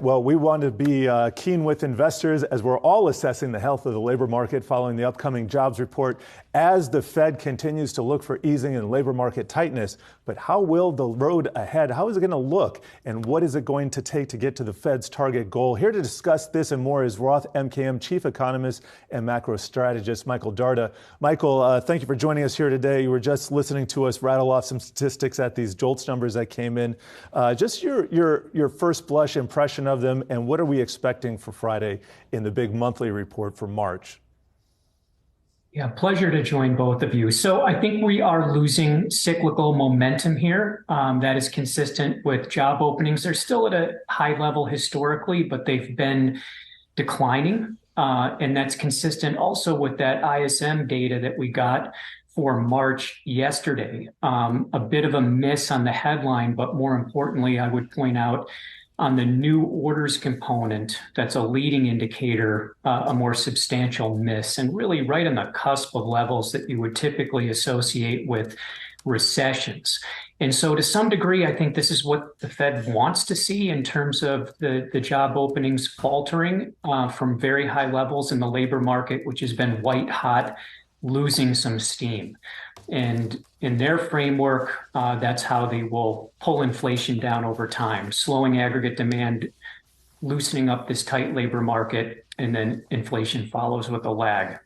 Well, we want to be keen with investors as we're all assessing the health of the labor market following the upcoming jobs report as the Fed continues to look for easing in labor market tightness. But how will the road ahead, how is it going to look? And what is it going to take to get to the Fed's target goal? Here to discuss this and more is Roth MKM Chief Economist and Macro Strategist Michael Darda. Michael, thank you for joining us here today. You were just listening to us rattle off some statistics at these JOLTS numbers that came in. Just your first blush impression of them, and what are we expecting for Friday in the big monthly report for March? Yeah, pleasure to join both of you. So I think we are losing cyclical momentum here. That is consistent with job openings. They're still at a high level historically, but they've been declining. And that's consistent also with that ISM data that we got for March yesterday. A bit of a miss on the headline, but more importantly, I would point out on the new orders component, that's a leading indicator, a more substantial miss, and really right on the cusp of levels that you would typically associate with recessions. And so to some degree, I think this is what the Fed wants to see in terms of the job openings faltering from very high levels in the labor market, which has been white hot, losing some steam. And in their framework, that's how they will pull inflation down over time, slowing aggregate demand, loosening up this tight labor market, and then inflation follows with a lag.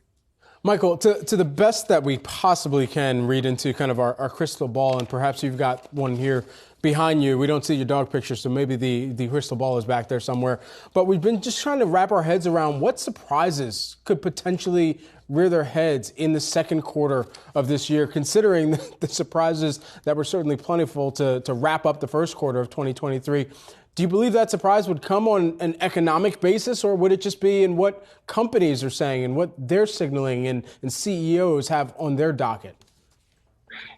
Michael, to the best that we possibly can read into kind of our crystal ball, and perhaps you've got one here behind you. We don't see your dog picture, so maybe the crystal ball is back there somewhere. But we've been just trying to wrap our heads around what surprises could potentially rear their heads in the second quarter of this year, considering the surprises that were certainly plentiful to wrap up the first quarter of 2023. Do you believe that surprise would come on an economic basis, or would it just be in what companies are saying and what they're signaling and CEOs have on their docket?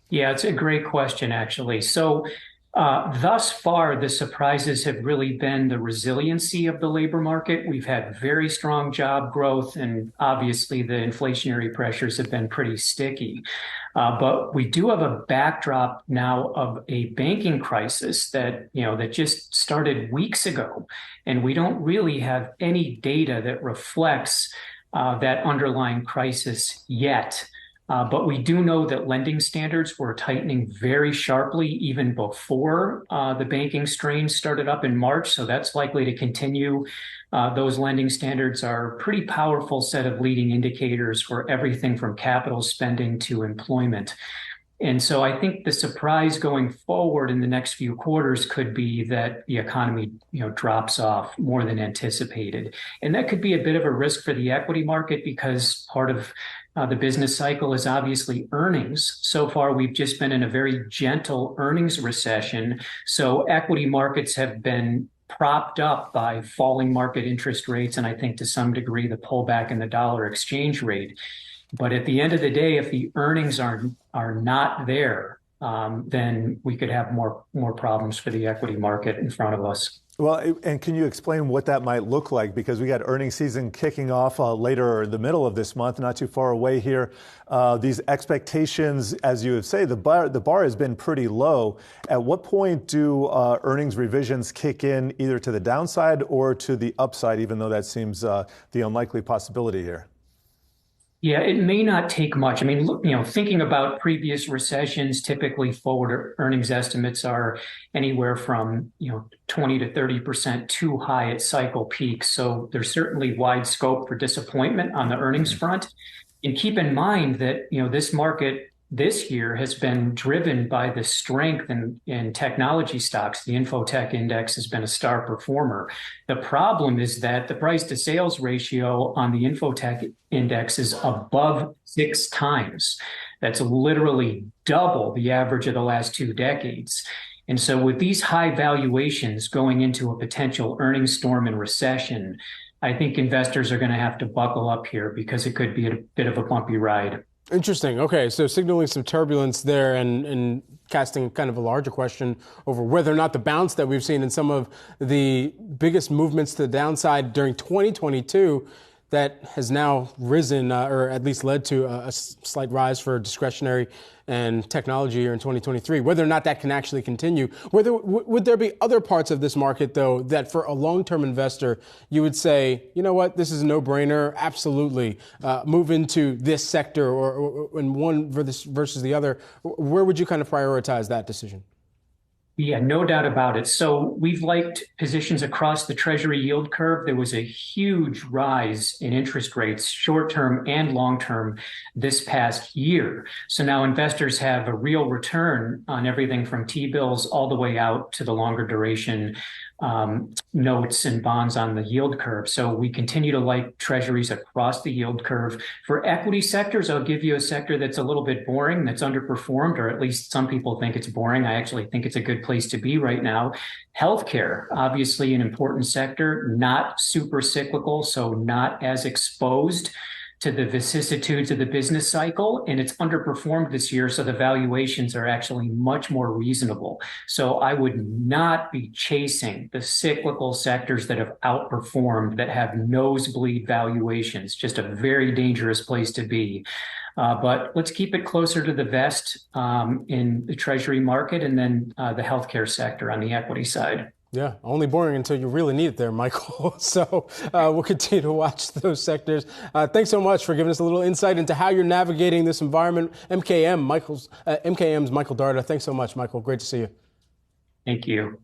Yeah, it's a great question, actually. So thus far, the surprises have really been the resiliency of the labor market. We've had very strong job growth, and obviously the inflationary pressures have been pretty sticky. But we do have a backdrop now of a banking crisis that just started weeks ago, and we don't really have any data that reflects that underlying crisis yet. But we do know that lending standards were tightening very sharply even before the banking strain started up in March. So that's likely to continue. Those lending standards are a pretty powerful set of leading indicators for everything from capital spending to employment. And so I think the surprise going forward in the next few quarters could be that the economy, drops off more than anticipated. And that could be a bit of a risk for the equity market because part of the business cycle is obviously earnings. So far, we've just been in a very gentle earnings recession. So equity markets have been propped up by falling market interest rates, and I think to some degree the pullback in the dollar exchange rate. But at the end of the day, if the earnings are not there, then we could have more problems for the equity market in front of us. Well, and can you explain what that might look like? Because we got earnings season kicking off later in the middle of this month, not too far away here. These expectations, as you would say, the bar has been pretty low. At what point do earnings revisions kick in either to the downside or to the upside, even though that seems the unlikely possibility here? Yeah, it may not take much. I mean, look, thinking about previous recessions, typically forward earnings estimates are anywhere from, 20 to 30% too high at cycle peaks. So there's certainly wide scope for disappointment on the earnings front. And keep in mind that, this market this year has been driven by the strength in technology stocks. The Infotech index has been a star performer. The problem is that the price to sales ratio on the Infotech index is above 6 times. That's literally double the average of the last 2 decades. And so with these high valuations going into a potential earnings storm and recession, I think investors are going to have to buckle up here because it could be a bit of a bumpy ride. Interesting. Okay, so signaling some turbulence there and casting kind of a larger question over whether or not the bounce that we've seen in some of the biggest movements to the downside during 2022, that has now risen, or at least led to a slight rise for discretionary and technology here in 2023. Whether or not that can actually continue, would there be other parts of this market, though, that for a long-term investor, you would say, you know what, this is a no-brainer, absolutely, move into this sector or in one versus the other? Where would you kind of prioritize that decision? Yeah, no doubt about it. So we've liked positions across the Treasury yield curve. There was a huge rise in interest rates, short-term and long-term, this past year. So now investors have a real return on everything from T-bills all the way out to the longer duration notes and bonds on the yield curve. So we continue to like treasuries across the yield curve. For equity sectors, I'll give you a sector that's a little bit boring, that's underperformed, or at least some people think it's boring. I actually think it's a good place to be right now. Healthcare, obviously an important sector, not super cyclical, so not as exposed to the vicissitudes of the business cycle, and it's underperformed this year, so the valuations are actually much more reasonable. So I would not be chasing the cyclical sectors that have outperformed, that have nosebleed valuations. Just a very dangerous place to be. But let's keep it closer to the vest in the Treasury market, and then the healthcare sector on the equity side. Yeah, only boring until you really need it there, Michael. So we'll continue to watch those sectors. Thanks so much for giving us a little insight into how you're navigating this environment. MKM's Michael Darda. Thanks so much, Michael. Great to see you. Thank you.